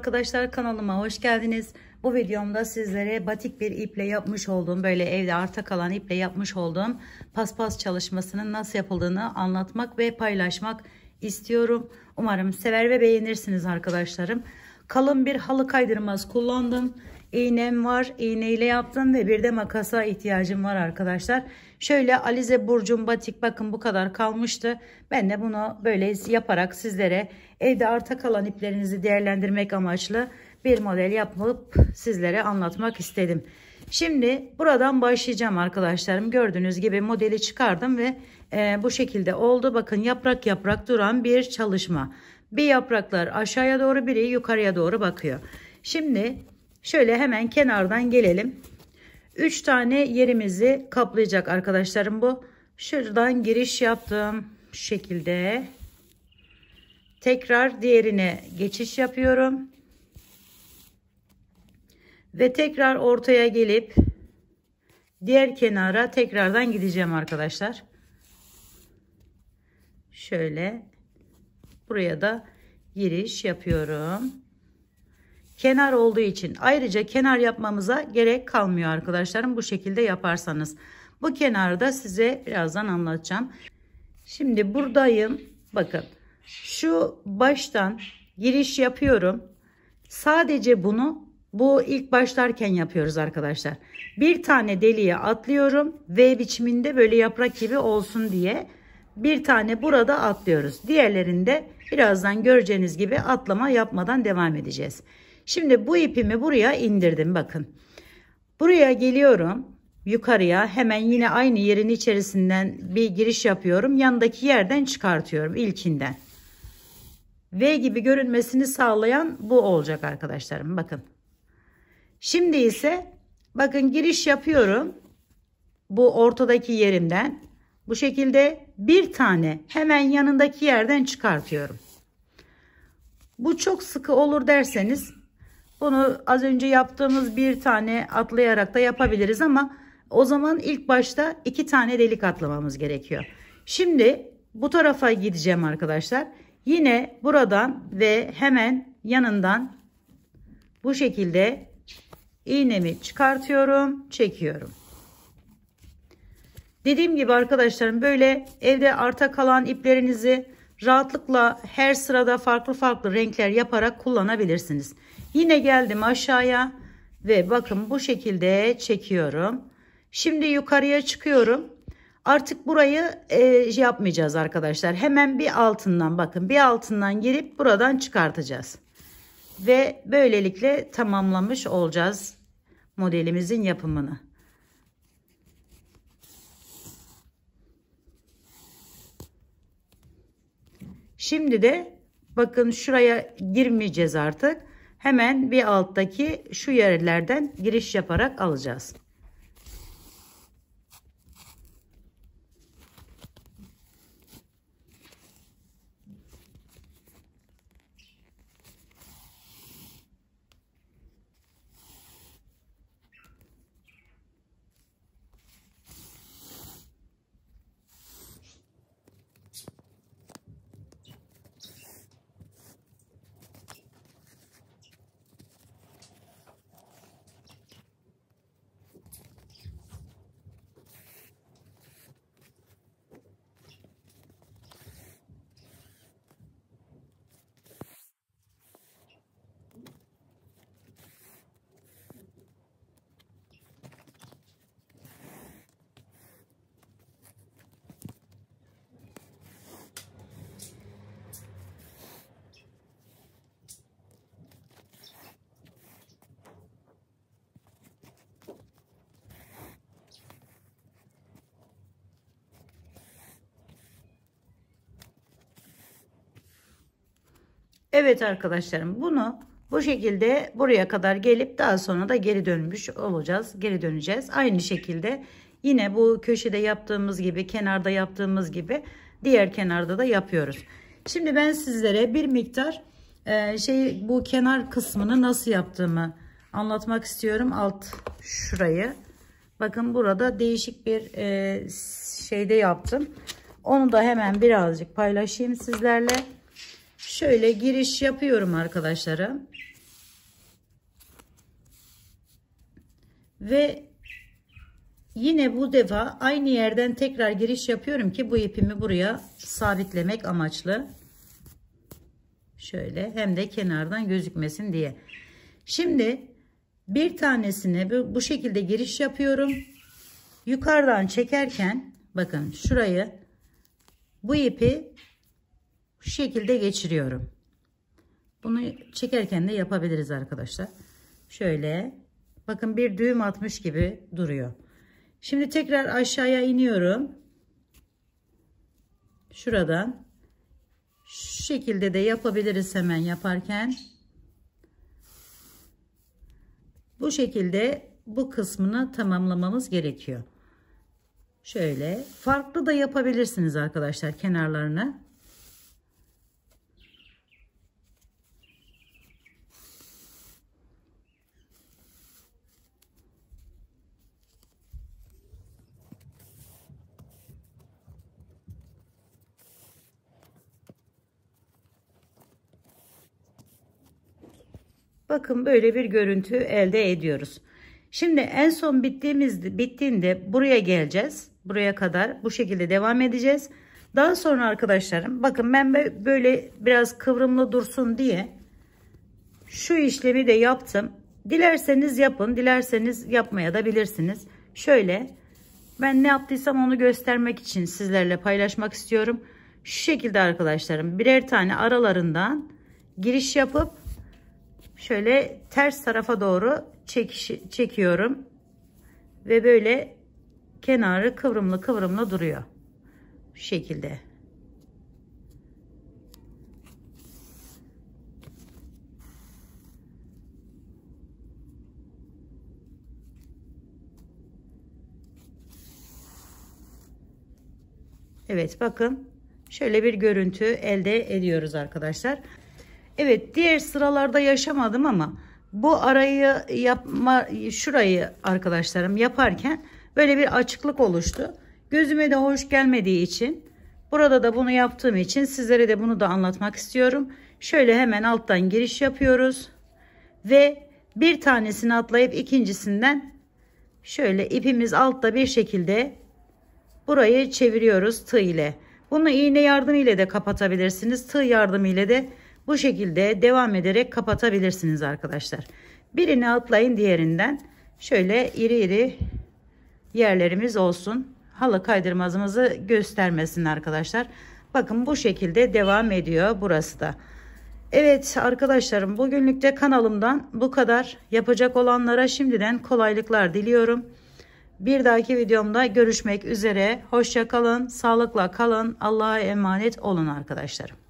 arkadaşlar, kanalıma hoş geldiniz. Bu videomda sizlere batik bir iple yapmış olduğum, böyle evde arta kalan iple yapmış olduğum paspas çalışmasının nasıl yapıldığını anlatmak ve paylaşmak istiyorum. Umarım sever ve beğenirsiniz arkadaşlarım. Kalın bir halı kaydırmaz kullandım. İğnem var, iğneyle yaptım ve bir de makasa ihtiyacım var arkadaşlar. Şöyle Alize Burcu'm batik, bakın bu kadar kalmıştı. Ben de bunu böyle yaparak sizlere evde arta kalan iplerinizi değerlendirmek amaçlı bir model yapıp sizlere anlatmak istedim. Şimdi buradan başlayacağım arkadaşlarım. Gördüğünüz gibi modeli çıkardım ve bu şekilde oldu. Bakın yaprak yaprak duran bir çalışma. Bir yapraklar aşağıya doğru, biri yukarıya doğru bakıyor. Şimdi şöyle hemen kenardan gelelim. 3 tane yerimizi kaplayacak arkadaşlarım bu. Şuradan giriş yaptım. Şu şekilde. Tekrar diğerine geçiş yapıyorum. Ve tekrar ortaya gelip diğer kenara tekrardan gideceğim arkadaşlar. Şöyle buraya da giriş yapıyorum. Kenar olduğu için ayrıca kenar yapmamıza gerek kalmıyor arkadaşlarım, bu şekilde yaparsanız. Bu kenarı da size birazdan anlatacağım. Şimdi buradayım. Bakın şu baştan giriş yapıyorum. Sadece bu ilk başlarken yapıyoruz arkadaşlar. Bir tane deliğe atlıyorum. V biçiminde böyle yaprak gibi olsun diye. Bir tane burada atlıyoruz. Diğerlerinde birazdan göreceğiniz gibi atlama yapmadan devam edeceğiz. Şimdi bu ipimi buraya indirdim. Bakın. Buraya geliyorum. Yukarıya hemen yine aynı yerin içerisinden bir giriş yapıyorum. Yanındaki yerden çıkartıyorum ilkinden. V gibi görünmesini sağlayan bu olacak arkadaşlarım. Bakın. Şimdi ise bakın giriş yapıyorum. Bu ortadaki yerimden. Bu şekilde bir tane hemen yanındaki yerden çıkartıyorum. Bu çok sıkı olur derseniz bunu az önce yaptığımız bir tane atlayarak da yapabiliriz ama o zaman ilk başta 2 tane delik atlamamız gerekiyor. Şimdi bu tarafa gideceğim arkadaşlar. Yine buradan ve hemen yanından bu şekilde iğnemi çıkartıyorum, çekiyorum. Dediğim gibi arkadaşlarım, böyle evde arta kalan iplerinizi rahatlıkla her sırada farklı farklı renkler yaparak kullanabilirsiniz. Yine geldim aşağıya ve bakın bu şekilde çekiyorum. Şimdi yukarıya çıkıyorum. Artık burayı yapmayacağız arkadaşlar. Hemen bir altından, bakın bir altından girip buradan çıkartacağız. Ve böylelikle tamamlamış olacağız modelimizin yapımını. Şimdi de bakın şuraya girmeyeceğiz artık. Hemen bir alttaki şu yerlerden giriş yaparak alacağız. Evet arkadaşlarım, bunu bu şekilde buraya kadar gelip daha sonra da geri dönmüş olacağız. Geri döneceğiz. Aynı şekilde yine bu köşede yaptığımız gibi, kenarda yaptığımız gibi diğer kenarda da yapıyoruz. Şimdi ben sizlere bir miktar bu kenar kısmını nasıl yaptığımı anlatmak istiyorum. Alt şurayı. Bakın burada değişik bir şeyde yaptım. Onu da hemen birazcık paylaşayım sizlerle. Şöyle giriş yapıyorum arkadaşlarım. Ve yine bu defa aynı yerden tekrar giriş yapıyorum ki bu ipimi buraya sabitlemek amaçlı. Şöyle, hem de kenardan gözükmesin diye. Şimdi bir tanesine bu şekilde giriş yapıyorum. Yukarıdan çekerken bakın şurayı, bu ipi şu şekilde geçiriyorum. Bunu çekerken de yapabiliriz arkadaşlar. Şöyle bakın, bir düğüm atmış gibi duruyor. Şimdi tekrar aşağıya iniyorum. Şuradan şu şekilde de yapabiliriz hemen yaparken. Bu şekilde bu kısmını tamamlamamız gerekiyor. Şöyle farklı da yapabilirsiniz arkadaşlar kenarlarını. Bakın böyle bir görüntü elde ediyoruz. Şimdi en son bittiğinde buraya geleceğiz. Buraya kadar bu şekilde devam edeceğiz. Daha sonra arkadaşlarım bakın, ben böyle biraz kıvrımlı dursun diye şu işlemi de yaptım. Dilerseniz yapın, dilerseniz yapmaya da bilirsiniz. Şöyle ben ne yaptıysam onu göstermek için sizlerle paylaşmak istiyorum. Şu şekilde arkadaşlarım, birer tane aralarından giriş yapıp şöyle ters tarafa doğru çekiyorum ve böyle kenarı kıvrımlı kıvrımlı duruyor. Şu şekilde. Evet bakın, şöyle bir görüntü elde ediyoruz arkadaşlar. Evet, diğer sıralarda yaşamadım ama bu arayı şurayı arkadaşlarım yaparken böyle bir açıklık oluştu. Gözüme de hoş gelmediği için, burada da bunu yaptığım için sizlere de bunu da anlatmak istiyorum. Şöyle hemen alttan giriş yapıyoruz ve bir tanesini atlayıp ikincisinden şöyle ipimiz altta bir şekilde burayı çeviriyoruz tığ ile. Bunu iğne yardımıyla da kapatabilirsiniz. Tığ yardımıyla da bu şekilde devam ederek kapatabilirsiniz arkadaşlar. Birini atlayın, diğerinden şöyle iri iri yerlerimiz olsun. Halı kaydırmazımızı göstermesin arkadaşlar. Bakın bu şekilde devam ediyor burası da. Evet arkadaşlarım, bugünlük de kanalımdan bu kadar. Yapacak olanlara şimdiden kolaylıklar diliyorum. Bir dahaki videomda görüşmek üzere. Hoşça kalın, sağlıkla kalın. Allah'a emanet olun arkadaşlarım.